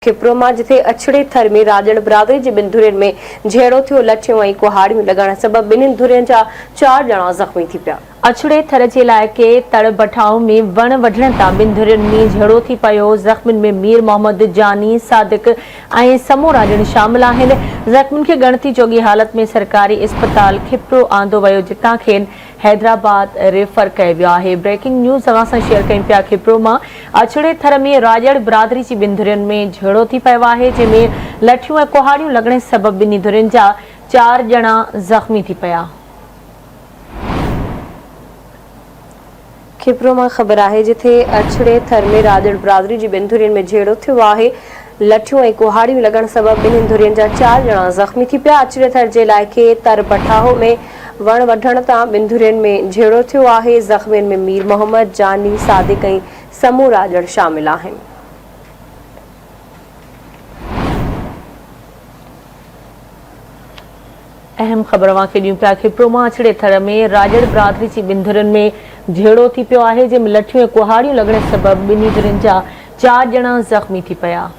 खिप्रोमा जिथे अछड़े थर में राजड़ बिरादरी जे बिन धुरियुनि में झेड़ो थियो, लठियूं ऐं कुहाड़ियूं लॻण सबबि ॿिन्हिनि धुरियुनि जा 4 ॼणा ज़ख़्मी थी पिया। अछड़े थर जे इलाइक़े तड़बठाव में वण वढण तां ॿिनि धुरियुनि में झेड़ो थी पियो। ज़ख़्मियुनि में मीर मोहम्मद, जानी, सादिक ऐं समो राजड़ शामिल आहिनि। ज़ख़्मियुनि खे ॻणती जोगी हालत में सरकारी इस्पताल खिप्रो आंदो वियो, जितां खेनि हैदराबाद रेफर कयो वियो आहे। ब्रेकिंग न्यूज़ अवां सां शेयर कयूं पिया। खिप्रो मां अछड़े थर में राजड़ बिरादरी जी ॿिनि धुरियुनि में झेड़ो थी पियो आहे, जंहिंमें लठियूं ऐं कुहाड़ियूं लॻण सबबि ॿिन्ही धुरियुनि जा 4 ॼणा ज़ख़्मी थी पिया। खिप्रो मां ख़बर आहे, जिथे अछड़े थर में राजड़ बिरादरी जी ॿिनि धुरियुनि में झेड़ो थियो आहे। लठियूं ऐं कुहाड़ियूं लॻण सबबि ॿिन्हिनि धुरियुनि जा 4 ॼणा ज़ख़्मी थी पिया। अछड़े थर जे इलाइक़े तरबठाहो में वण वढण तां ॿिनि धुरियुनि में झेड़ो थियो आहे। ज़ख़्मियुनि में मीर मोहम्मद, जानी, सादिक ऐं समो राजड़ शामिल आहिनि। अहम ख़बर वांखे ॾियूं पिया। खिप्रो मां अछड़े थर में राजड़ बिरादरी जी ॿिनि धुरियुनि में झेड़ो थी पियो आहे, जंहिंमें लठियूं ऐं कुहाड़ियूं लॻण सबबि ॿिन्ही धुरियुनि जा 4 ॼणा ज़ख़्मी थी पिया।